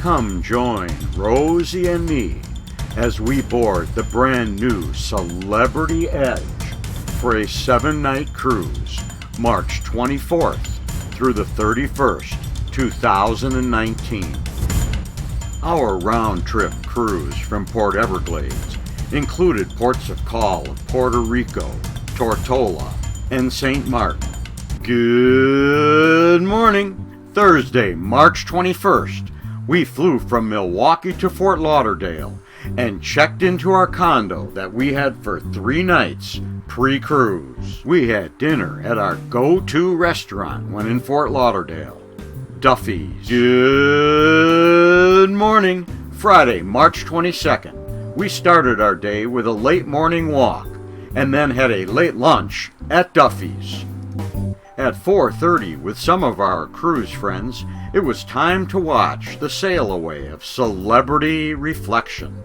Come join Rosie and me as we board the brand new Celebrity Edge for a 7-night cruise, March 24th through the 31st, 2019. Our round-trip cruise from Port Everglades included ports of call of Puerto Rico, Tortola, and St. Maarten. Good morning! Thursday, March 21st, we flew from Milwaukee to Fort Lauderdale and checked into our condo that we had for 3 nights pre-cruise. We had dinner at our go-to restaurant when in Fort Lauderdale, Duffy's. Good morning! Friday, March 22nd, we started our day with a late morning walk and then had a late lunch at Duffy's. At 4:30, with some of our cruise friends, it was time to watch the sail away of Celebrity Reflection.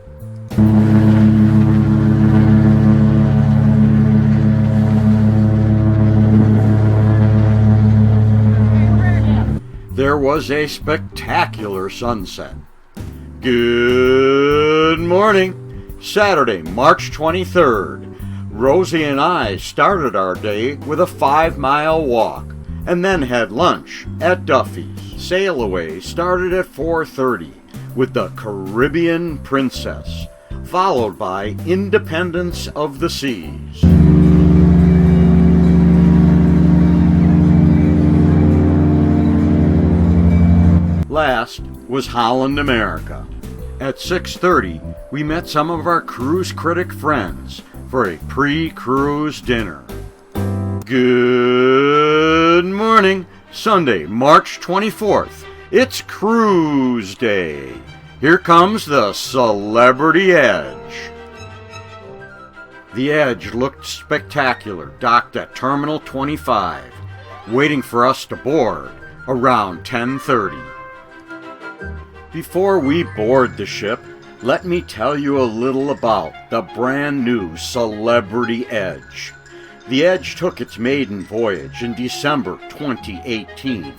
There was a spectacular sunset. Good morning! Saturday, March 23rd. Rosie and I started our day with a 5-mile walk and then had lunch at Duffy's. Sail away started at 4:30 with the Caribbean Princess, followed by Independence of the Seas. Last was Holland America. At 6:30, we met some of our cruise critic friends for a pre-cruise dinner. Good morning! Sunday, March 24th. It's Cruise Day. Here comes the Celebrity Edge. The Edge looked spectacular, docked at Terminal 25, waiting for us to board around 10:30. Before we board the ship, let me tell you a little about the brand new Celebrity Edge. The Edge took its maiden voyage in December 2018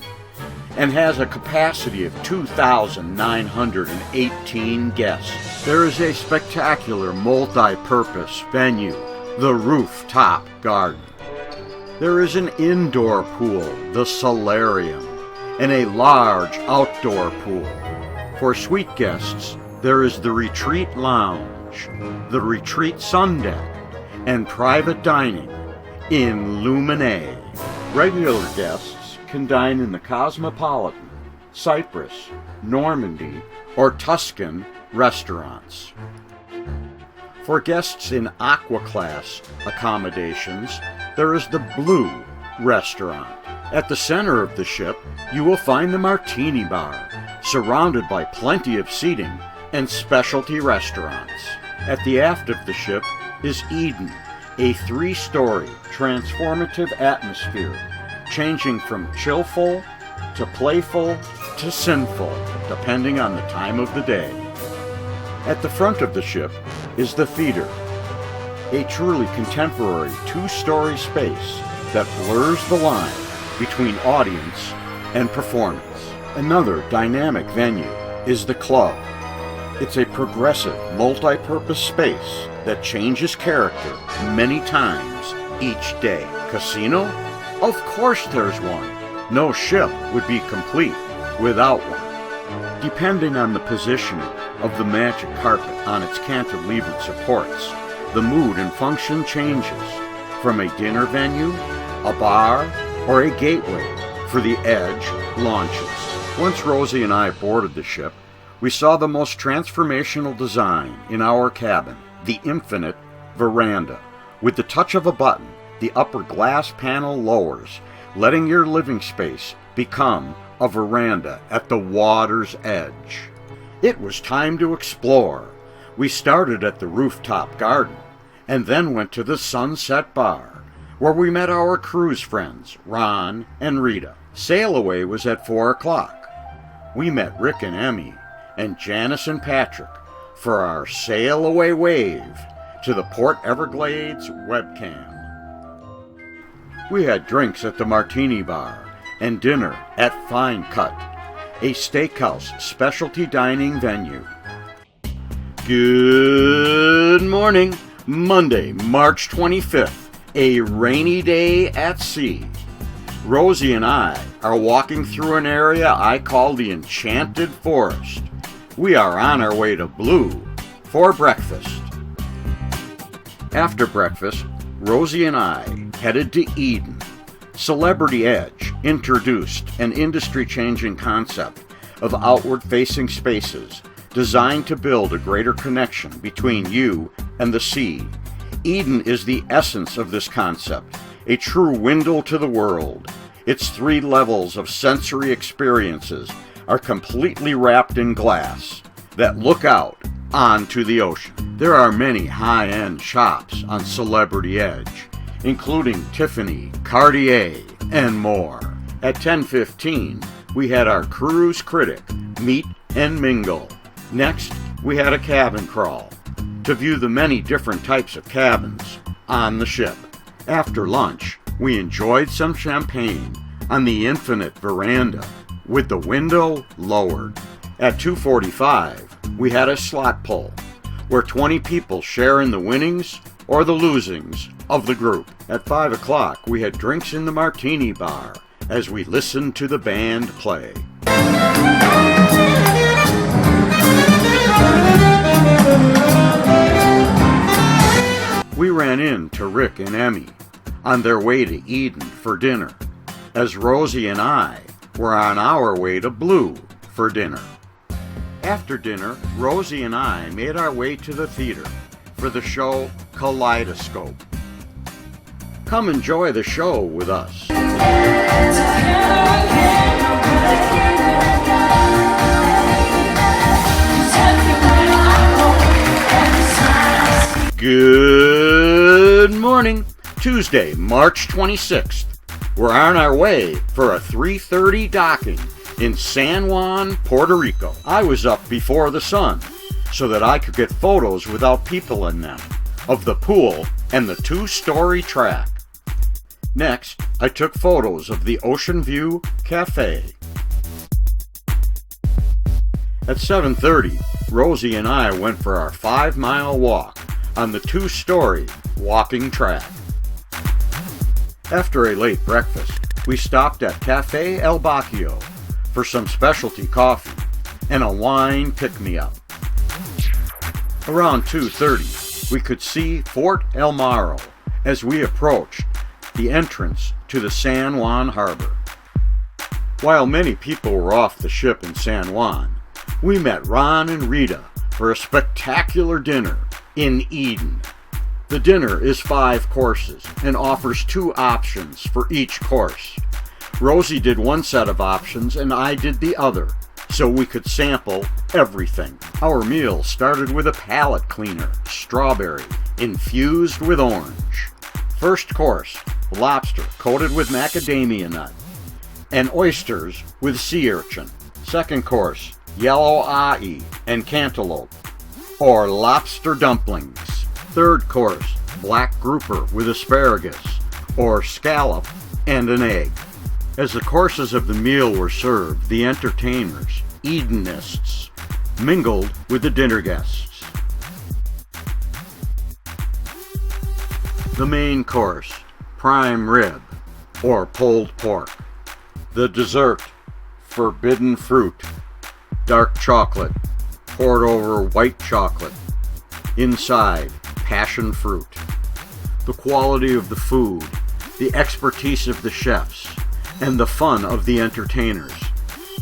and has a capacity of 2,918 guests. There is a spectacular multi-purpose venue, the Rooftop Garden. There is an indoor pool, the Solarium, and a large outdoor pool. For suite guests, there is the Retreat Lounge, the Retreat Sun Deck, and private dining in Lumine. Regular guests can dine in the Cosmopolitan, Cypress, Normandy, or Tuscan restaurants. For guests in Aqua Class accommodations, there is the Blue Restaurant. At the center of the ship, you will find the Martini Bar, surrounded by plenty of seating and specialty restaurants. At the aft of the ship is Eden, a 3-story transformative atmosphere, changing from chillful to playful to sinful, depending on the time of the day. At the front of the ship is the theater, a truly contemporary 2-story space that blurs the line between audience and performance. Another dynamic venue is the club. It's a progressive, multi-purpose space that changes character many times each day. Casino? Of course there's one. No ship would be complete without one. Depending on the positioning of the magic carpet on its cantilevered supports, the mood and function changes from a dinner venue, a bar, or a gateway for the Edge launches. Once Rosie and I boarded the ship, we saw the most transformational design in our cabin, the infinite veranda. With the touch of a button, the upper glass panel lowers, letting your living space become a veranda at the water's edge. It was time to explore. We started at the Rooftop Garden and then went to the Sunset Bar, where we met our cruise friends, Ron and Rita. Sail away was at 4 o'clock. We met Rick and Emmy and Janice and Patrick for our sail away wave to the Port Everglades webcam. We had drinks at the Martini Bar and dinner at Fine Cut. a steakhouse specialty dining venue. Good morning, Monday, March 25th, a rainy day at sea. Rosie and I are walking through an area I call the Enchanted Forest. We are on our way to Blue for breakfast. After breakfast, Rosie and I headed to Eden. Celebrity Edge introduced an industry-changing concept of outward-facing spaces designed to build a greater connection between you and the sea. Eden is the essence of this concept, a true window to the world. Its 3 levels of sensory experiences are completely wrapped in glass that look out onto the ocean. There are many high-end shops on Celebrity Edge, including Tiffany, Cartier, and more. At 10:15, we had our cruise critic meet and mingle. Next, we had a cabin crawl to view the many different types of cabins on the ship. After lunch, we enjoyed some champagne on the infinite veranda with the window lowered. At 2:45, we had a slot pull where 20 people share in the winnings or the losings of the group. At 5 o'clock, we had drinks in the martini bar as we listened to the band play. We ran into Rick and Emmy on their way to Eden for dinner, as Rosie and I were on our way to Blue for dinner. After dinner, Rosie and I made our way to the theater for the show Kaleidoscope. Come enjoy the show with us. Good morning, Tuesday, March 26th. We're on our way for a 3:30 docking in San Juan, Puerto Rico. I was up before the sun so that I could get photos without people in them of the pool and the 2-story track. Next, I took photos of the Ocean View Cafe. At 7:30, Rosie and I went for our 5-mile walk on the 2-story walking track. After a late breakfast, we stopped at Cafe El Baccio for some specialty coffee and a wine pick-me-up. Around 2:30, we could see Fort El Morro as we approached the entrance to the San Juan harbor. While many people were off the ship in San Juan, we met Ron and Rita for a spectacular dinner in Eden. The dinner is 5 courses and offers 2 options for each course. Rosie did one set of options and I did the other, so we could sample everything. Our meal started with a palate cleaner, strawberry, infused with orange. First course, lobster coated with macadamia nut, and oysters with sea urchin. Second course, yellow ahi and cantaloupe, or lobster dumplings. Third course, black grouper with asparagus, or scallop and an egg. As the courses of the meal were served, the entertainers, Edenists, mingled with the dinner guests. The main course, prime rib, or pulled pork. The dessert, forbidden fruit, dark chocolate, poured over white chocolate. Inside, passion fruit. The quality of the food, the expertise of the chefs, and the fun of the entertainers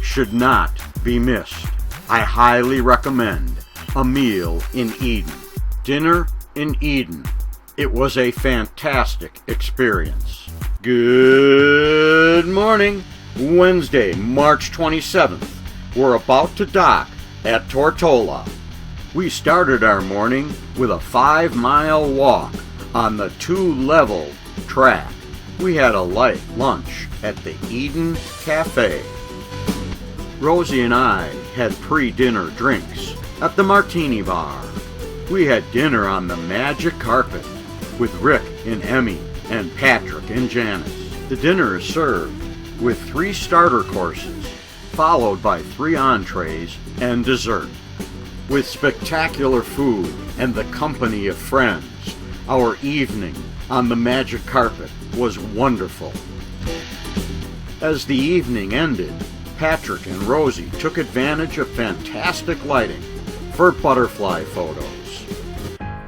should not be missed. I highly recommend a meal in Eden. Dinner in Eden. It was a fantastic experience. Good morning, Wednesday, March 27th. We're about to dock at Tortola. We started our morning with a 5-mile walk on the 2-level track. We had a light lunch at the Eden Cafe. Rosie and I had pre-dinner drinks at the Martini Bar. We had dinner on the magic carpet with Rick and Emmy and Patrick and Janice. The dinner is served with 3 starter courses, followed by 3 entrees and dessert. With spectacular food and the company of friends, our evening on the magic carpet was wonderful. As the evening ended, Patrick and Rosie took advantage of fantastic lighting for butterfly photos.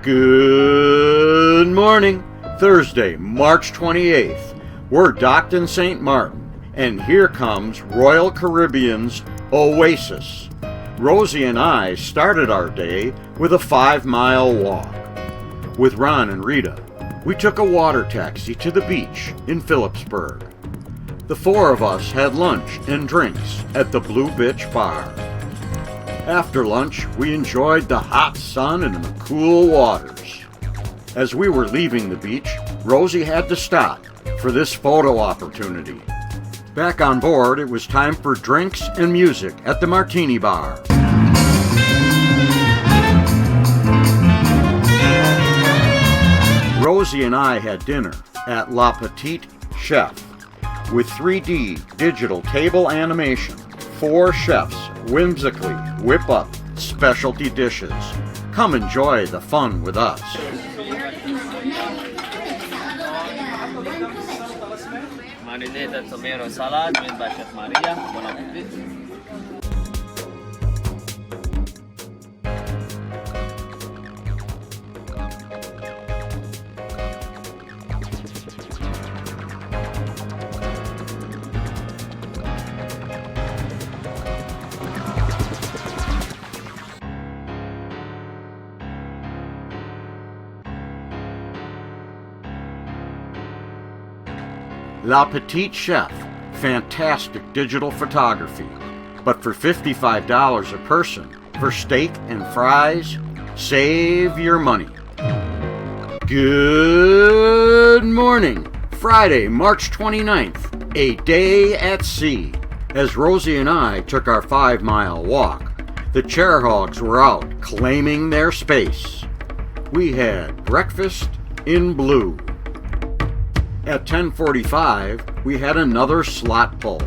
Good morning! Thursday, March 28th. We're docked in St. Maarten, and here comes Royal Caribbean's Oasis. Rosie and I started our day with a 5-mile walk. With Ron and Rita, we took a water taxi to the beach in Phillipsburg. The 4 of us had lunch and drinks at the Blue Bitch Bar. After lunch, we enjoyed the hot sun and the cool waters. As we were leaving the beach, Rosie had to stop for this photo opportunity. Back on board, it was time for drinks and music at the Martini Bar. Rosie and I had dinner at La Petite Chef. With 3D digital table animation, 4 chefs whimsically whip up specialty dishes. Come enjoy the fun with us. Marinated tomato salad made by Chef Maria. Bon appetit. La Petite Chef, fantastic digital photography. But for $55 a person for steak and fries, save your money. Good morning. Friday, March 29th, a day at sea. As Rosie and I took our 5-mile walk, the chair hogs were out claiming their space. We had breakfast in blue. At 10:45, we had another slot pull.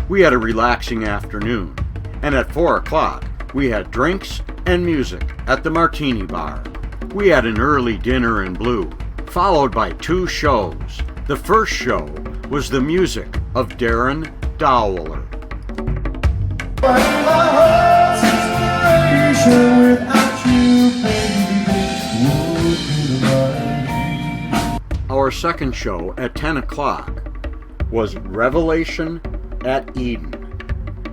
We had a relaxing afternoon. And at 4 o'clock, we had drinks and music at the Martini Bar. We had an early dinner in blue, followed by 2 shows. The first show was the music of Darren Dowler. Our second show at 10 o'clock was Revelation at Eden,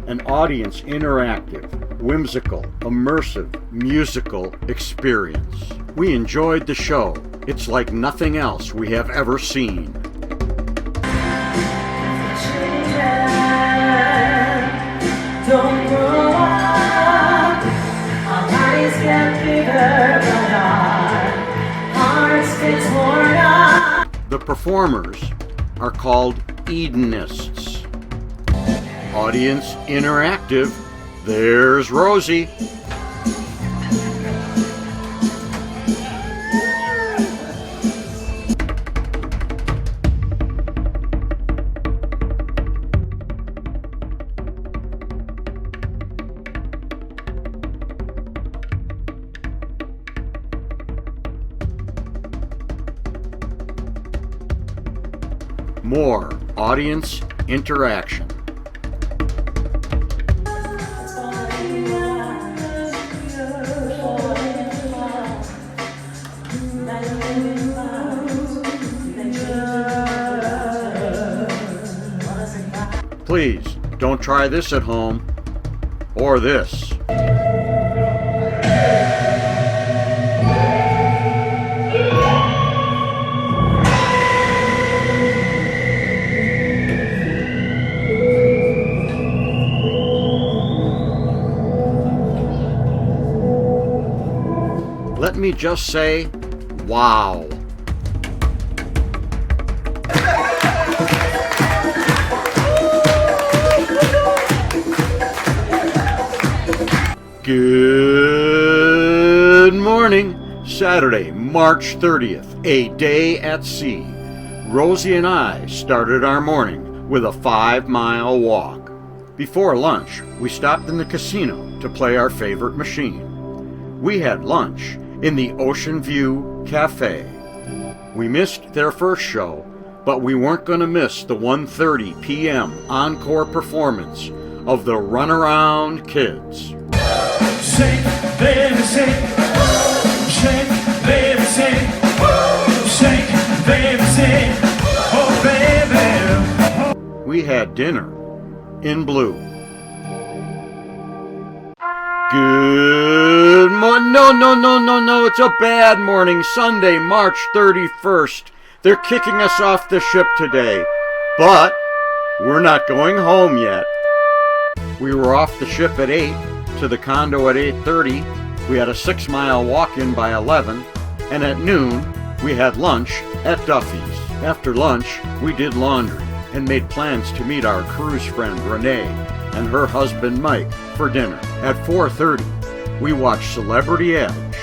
an audience interactive, whimsical, immersive, musical experience. We enjoyed the show. It's like nothing else we have ever seen. Don't grow up, our bodies get bigger, but our hearts get torn up. The performers are called Edenists. Audience interactive. There's Rosie. More audience interaction. Please don't try this at home or this. Let me just say, wow. Good morning. Saturday, March 30th, a day at sea. Rosie and I started our morning with a 5-mile walk. Before lunch, we stopped in the casino to play our favorite machine. We had lunch in the Ocean View Cafe. We missed their first show, but we weren't going to miss the 1:30 p.m. encore performance of the Runaround Kids. Shake, baby, shake. Shake, baby, shake. Shake, baby, shake. Oh, baby. We had dinner in blue. Good morning. No. It's a bad morning. Sunday, March 31st. They're kicking us off the ship today. But we're not going home yet. We were off the ship at 8, to the condo at 8:30. We had a 6-mile walk-in by 11. And at noon, we had lunch at Duffy's. After lunch, we did laundry and made plans to meet our cruise friend Renee and her husband Mike for dinner. At 4:30, we watched Celebrity Edge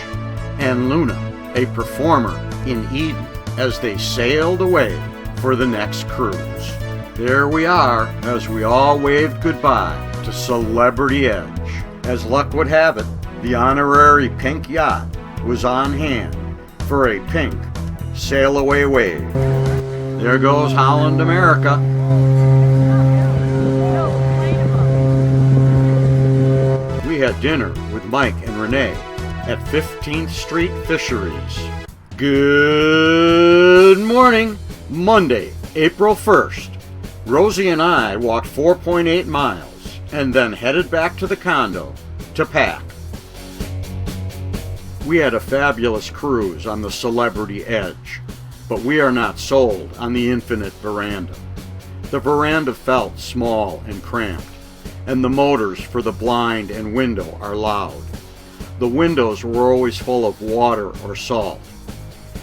and Luna, a performer in Eden, as they sailed away for the next cruise. There we are as we all waved goodbye to Celebrity Edge. As luck would have it, the honorary pink yacht was on hand for a pink sail away wave. There goes Holland, America. We had dinner with Mike and Renee at 15th Street Fisheries. Good morning, Monday, April 1st. Rosie and I walked 4.8 miles and then headed back to the condo to pack. We had a fabulous cruise on the Celebrity Edge, but we are not sold on the infinite veranda. The veranda felt small and cramped, and the motors for the blind and window are loud. The windows were always full of water or salt.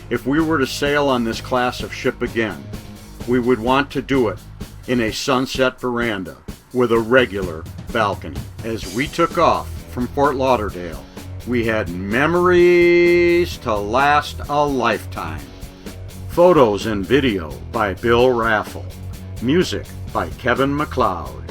If we were to sail on this class of ship again, we would want to do it in a sunset veranda with a regular balcony. As we took off from Fort Lauderdale, we had memories to last a lifetime. Photos and video by Bill Raffel. Music by Kevin MacLeod.